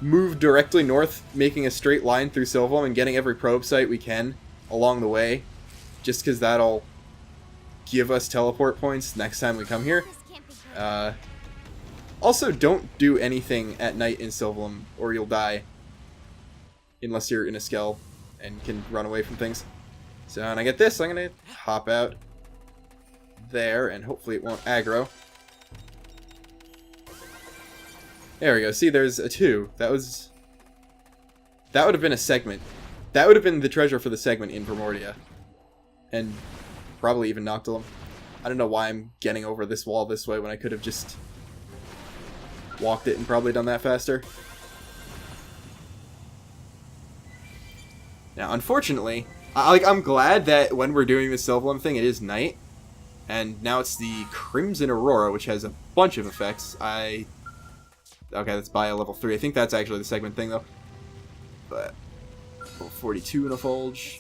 move directly north, making a straight line through Sylvam and getting every probe site we can along the way, just because that'll give us teleport points next time we come here. This can't be good. Also, don't do anything at night in Sylvam, or you'll die. Unless you're in a Skell and can run away from things. So, when I get this, I'm going to hop out there, and hopefully it won't aggro. There we go. See, there's a 2. That would have been a segment. That would have been the treasure for the segment in Primordia. And probably even Noctilum. I don't know why I'm getting over this wall this way when I could have just walked it and probably done that faster. Now, unfortunately, I'm glad that when we're doing the Sylvam thing, it is night. And now it's the Crimson Aurora, which has a bunch of effects. Okay, that's Bio level 3. I think that's actually the segment thing, though. But level 42 in a Fulge.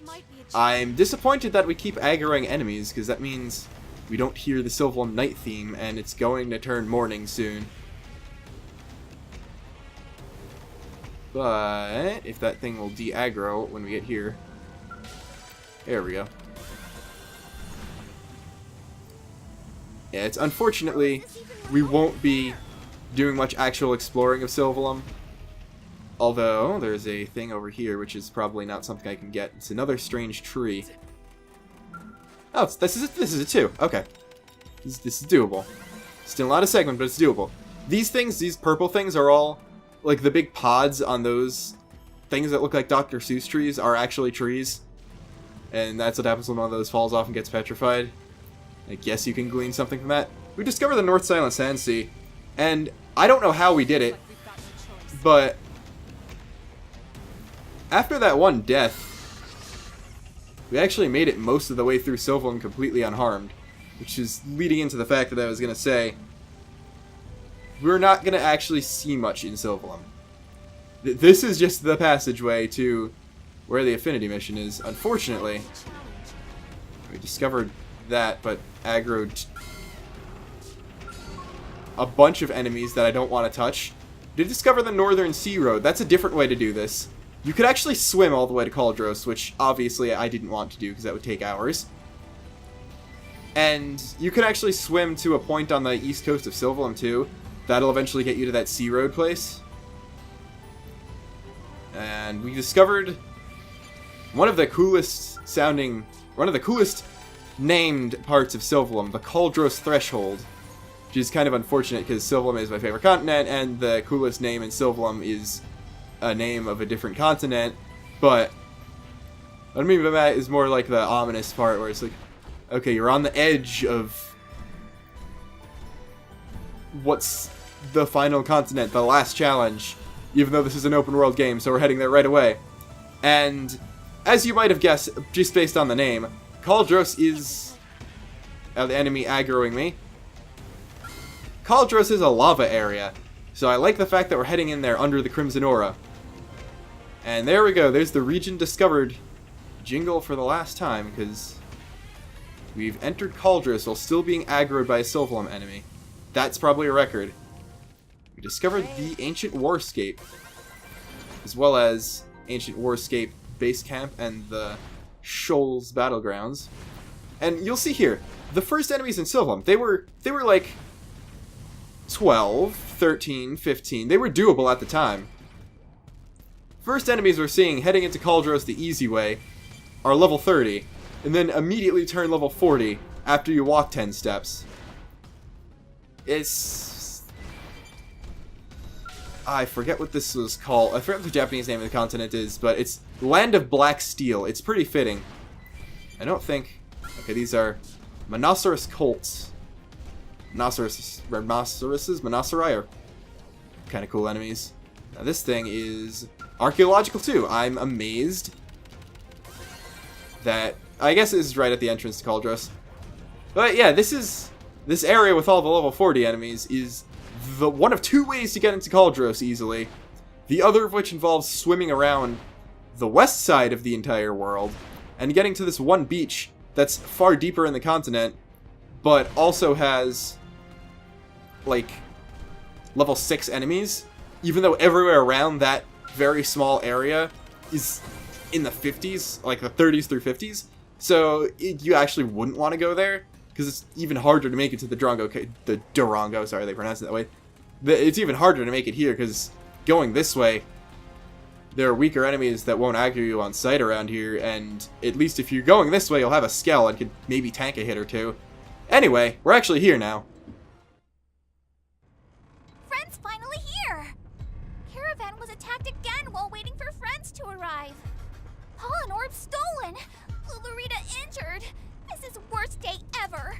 I'm disappointed that we keep aggroing enemies, because that means we don't hear the Sylvam night theme, and it's going to turn morning soon. But if that thing will de-aggro when we get here. There we go. Yeah, it's unfortunately we won't be doing much actual exploring of Sylvam. Although, there's a thing over here, which is probably not something I can get. It's another strange tree. Oh, this is it too. Okay. This is doable. Still not a segment, but it's doable. These things, these purple things, are all, like, the big pods on those things that look like Dr. Seuss trees are actually trees. And that's what happens when one of those falls off and gets petrified. I guess you can glean something from that. We discovered the North Silent Sand Sea, and I don't know how we did it, but after that one death, we actually made it most of the way through Sylvam completely unharmed, which is leading into the fact that I was going to say, we're not going to actually see much in Sylvam. This is just the passageway to where the Affinity mission is. Unfortunately, we discovered that, but aggroed a bunch of enemies that I don't want to touch. Did discover the Northern Sea Road. That's a different way to do this. You could actually swim all the way to Cauldros, which obviously I didn't want to do because that would take hours. And you could actually swim to a point on the east coast of Sylvam too. That'll eventually get you to that Sea Road place. And we discovered one of the coolest named parts of Sylvalum, the Cauldros Threshold. Which is kind of unfortunate because Sylvalum is my favorite continent, and the coolest name in Sylvalum is a name of a different continent. But what I mean by that is more like the ominous part where it's like, okay, you're on the edge of what's the final continent, the last challenge, even though this is an open world game, so we're heading there right away. And as you might have guessed, just based on the name, Cauldros is the enemy aggroing me. Cauldros is a lava area, so I like the fact that we're heading in there under the Crimson Aura. And there we go, there's the region discovered jingle for the last time, because we've entered Cauldros while still being aggroed by a Sylvalum enemy. That's probably a record. We discovered the Ancient Warscape, as well as Ancient Warscape Base Camp and the Shoals Battlegrounds. And you'll see here, the first enemies in Sylvalum, they were like 12, 13, 15. They were doable at the time. First enemies we're seeing heading into Cauldros the easy way are level 30, and then immediately turn level 40 after you walk 10 steps. I forget what this was called. I forget what the Japanese name of the continent is, but it's Land of Black Steel. It's pretty fitting. I don't think... Okay, these are Monoceros Colts. Monocerai are kind of cool enemies. Now this thing is archaeological too. I'm amazed that... I guess this is right at the entrance to Cauldros. But yeah, this area with all the level 40 enemies is the one of two ways to get into Cauldros easily. The other of which involves swimming around the west side of the entire world and getting to this one beach that's far deeper in the continent, but also has like level 6 enemies, even though everywhere around that very small area is in the 50s, like the 30s through 50s. So you actually wouldn't want to go there, because it's even harder to make it to the Durango, sorry, they pronounce it that way. It's even harder to make it here, because going this way, there are weaker enemies that won't aggro you on sight around here, and at least if you're going this way, you'll have a Skell and could maybe tank a hit or two. Anyway, we're actually here now. Friends finally here! Caravan was attacked again while waiting for friends to arrive. Pollen orb stolen! Lulurita injured! This is the worst day ever!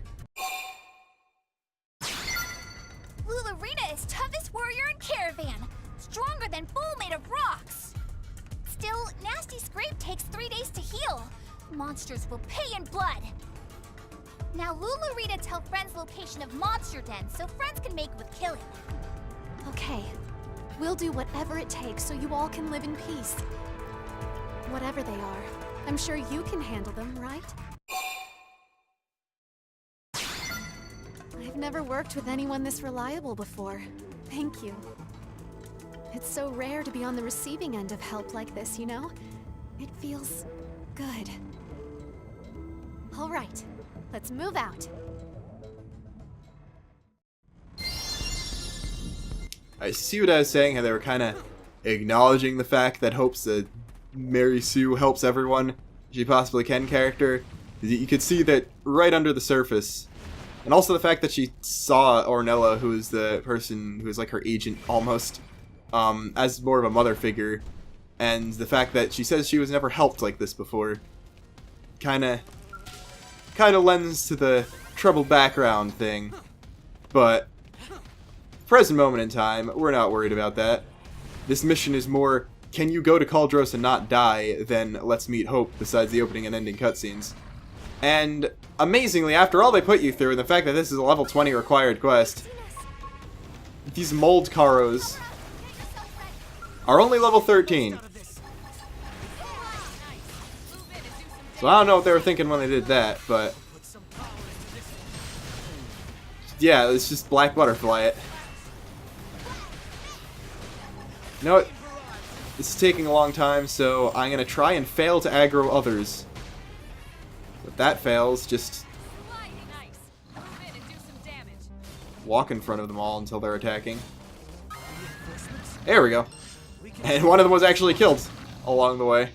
Lulurita is toughest warrior in Caravan! Stronger than bull made of rocks! Still, Nasty Scrape takes 3 days to heal. Monsters will pay in blood! Now Lulurita tell friends location of monster den so friends can make with killing. Okay, we'll do whatever it takes so you all can live in peace. Whatever they are, I'm sure you can handle them, right? I've never worked with anyone this reliable before. Thank you. It's so rare to be on the receiving end of help like this, you know? It feels good. All right, let's move out. I see what I was saying, how they were kind of acknowledging the fact that Hope's the Mary Sue helps everyone she possibly can character. You could see that right under the surface. And also the fact that she saw Ornella, who is the person who is like her agent almost, as more of a mother figure. And the fact that she says she was never helped like this before. Kinda lends to the troubled background thing. But present moment in time, we're not worried about that. This mission is more, can you go to Cauldros and not die, than let's meet Hope, besides the opening and ending cutscenes. And amazingly, after all they put you through, and the fact that this is a level 20 required quest, these mold Karos are only level 13. So I don't know what they were thinking when they did that, but yeah, let's just Black Butterfly it. You know what? This is taking a long time, so I'm going to try and fail to aggro others. If that fails, just walk in front of them all until they're attacking. There we go. And one of them was actually killed. along the way.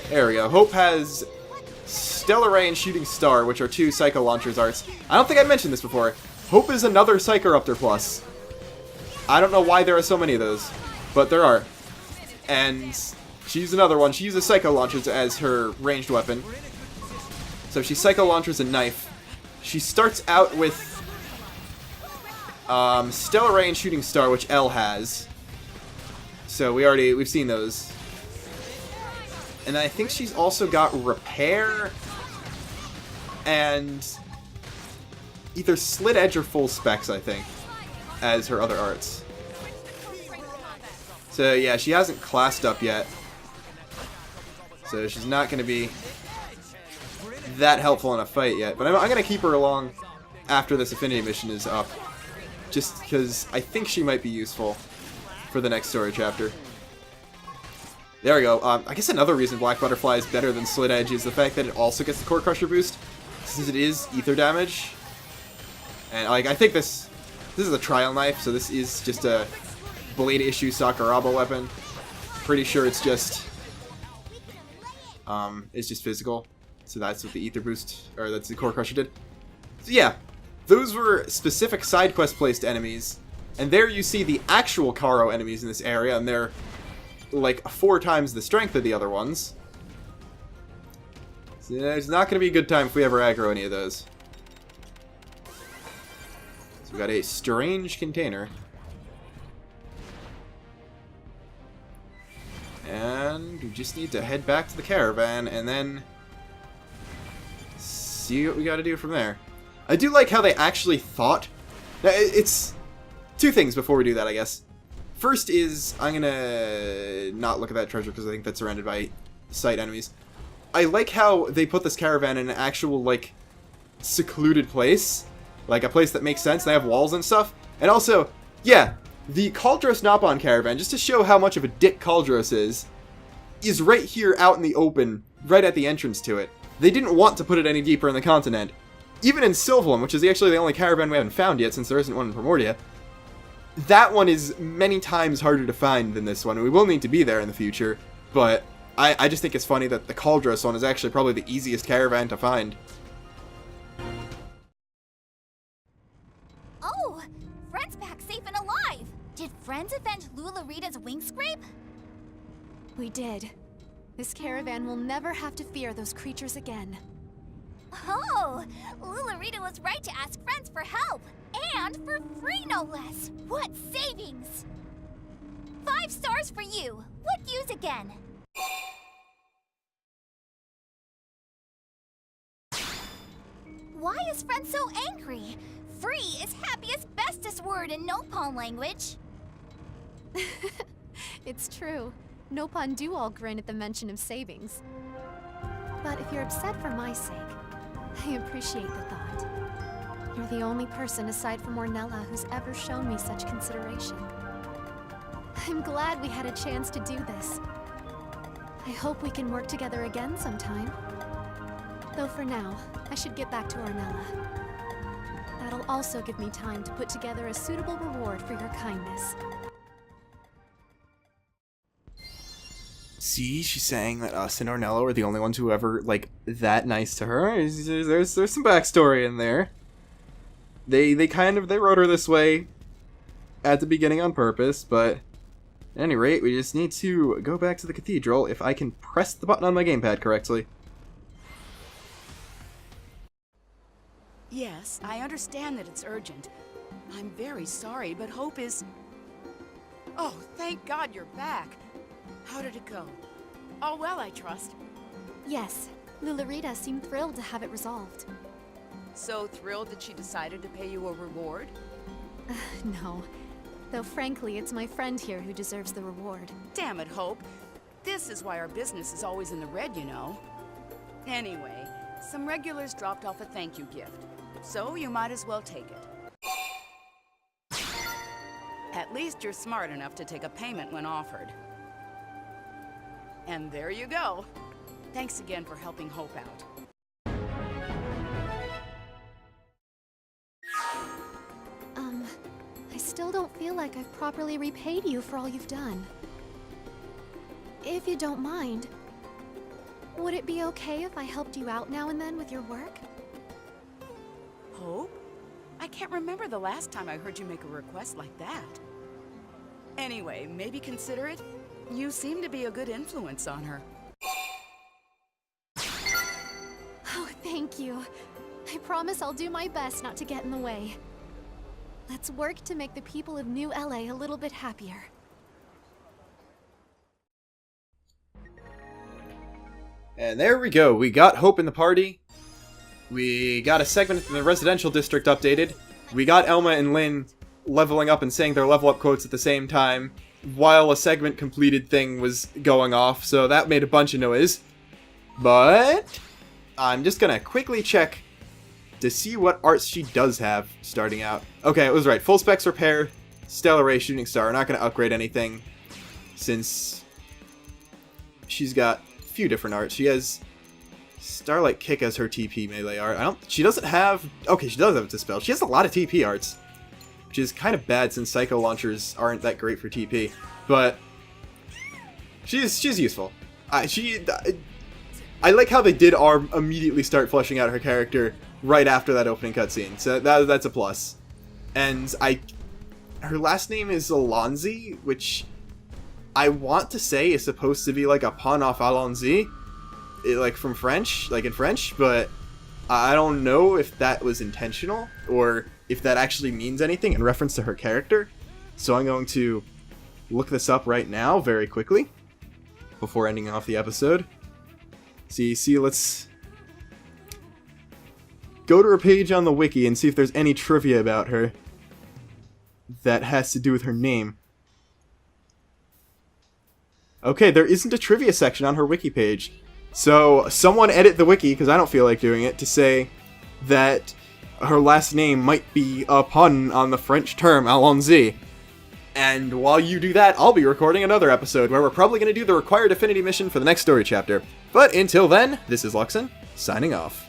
There we go. Hope has Stellar Ray and Shooting Star, which are 2 Psycho Launcher's arts. I don't think I mentioned this before. Hope is another Psychoruptor plus. I don't know why there are so many of those, but there are. And she's another one. She uses Psycho Launchers as her ranged weapon. So she Psycho Launchers a knife. She starts out with Stellar Ray and Shooting Star, which L has. So we've seen those. And I think she's also got Repair and either Slit Edge or Full Specs, I think, as her other arts. So yeah, she hasn't classed up yet. So she's not going to be that helpful in a fight yet. But I'm going to keep her along after this Affinity mission is up. Just because I think she might be useful for the next story chapter. There we go. I guess another reason Black Butterfly is better than Slit Edge is the fact that it also gets the Core Crusher boost, since it is ether damage. And like, I think this is a trial knife, so this is just a Blade issue Sakuraba weapon. Pretty sure it's just physical. So that's what the ether boost, or that's the Core Crusher did. So yeah, those were specific side quest placed enemies, and there you see the actual Karo enemies in this area, and they're like 4 times the strength of the other ones. So it's not going to be a good time if we ever aggro any of those. So we got a strange container. And we just need to head back to the caravan and then see what we got to do from there. I do like how they actually thought. Now, it's 2 things before we do that, I guess. First is, I'm gonna not look at that treasure because I think that's surrounded by sight enemies. I like how they put this caravan in an actual, like, secluded place. Like, a place that makes sense. They have walls and stuff. And also, yeah, the Cauldros Nopon caravan, just to show how much of a dick Cauldros is right here out in the open, right at the entrance to it. They didn't want to put it any deeper in the continent. Even in Sylvalum, which is actually the only caravan we haven't found yet, since there isn't one in Primordia, that one is many times harder to find than this one. We will need to be there in the future, but I just think it's funny that the Cauldros one is actually probably the easiest caravan to find. Oh, Friend's back safe and alive. Did Friends avenge Lularita's wing scrape? We did. This caravan will never have to fear those creatures again. Oh, Lularita was right to ask Friends for help. And for free, no less. What savings! 5 stars for you. What use again? Why is Friends so angry? Free is happiest, bestest word in Nopon language. It's true. Nopon do all grin at the mention of savings. But if you're upset for my sake, I appreciate the thought. You're the only person aside from Ornella who's ever shown me such consideration. I'm glad we had a chance to do this. I hope we can work together again sometime. Though for now, I should get back to Ornella. That'll also give me time to put together a suitable reward for your kindness. See, she's saying that us and Ornella are the only ones who ever, like, that nice to her. There's some backstory in there. They wrote her this way at the beginning on purpose, but at any rate, we just need to go back to the cathedral if I can press the button on my gamepad correctly. Yes, I understand that it's urgent. I'm very sorry, but Hope is... Oh, thank God you're back. How did it go? All well, I trust. Yes, Lularita seemed thrilled to have it resolved. So thrilled that she decided to pay you a reward? No. Though frankly, it's my friend here who deserves the reward. Damn it, Hope. This is why our business is always in the red, you know. Anyway, some regulars dropped off a thank you gift, so you might as well take it. At least you're smart enough to take a payment when offered. And there you go. Thanks again for helping Hope out. I still don't feel like I've properly repaid you for all you've done. If you don't mind, would it be okay if I helped you out now and then with your work? Hope? I can't remember the last time I heard you make a request like that. Anyway, maybe consider it. You seem to be a good influence on her. Oh, thank you. I promise I'll do my best not to get in the way. Let's work to make the people of New LA a little bit happier. And there we go. We got Hope in the party. We got a segment in the residential district updated. We got Elma and Lynn leveling up and saying their level up quotes at the same time while a segment completed thing was going off, so that made a bunch of noise. But I'm just gonna quickly check to see what arts she does have starting out. Okay, it was right. Full specs repair, Stellar Ray, Shooting Star. We're not gonna upgrade anything since she's got a few different arts. She has Starlight Kick as her TP melee art. She doesn't have... Okay, she does have a Dispel. She has a lot of TP arts, which is kind of bad since Psycho Launchers aren't that great for TP. But she's useful. I like how they did immediately start fleshing out her character right after that opening cutscene. So that's a plus. And her last name is Alonzi, which I want to say is supposed to be like a pun off Allons-y, like from French, like in French, but I don't know if that was intentional or if that actually means anything in reference to her character. So I'm going to look this up right now very quickly before ending off the episode. See, let's go to her page on the wiki and see if there's any trivia about her that has to do with her name. Okay, there isn't a trivia section on her wiki page. So someone edit the wiki, because I don't feel like doing it, to say that her last name might be a pun on the French term Allons-y. And while you do that, I'll be recording another episode where we're probably going to do the required affinity mission for the next story chapter. But until then, this is Luxin, signing off.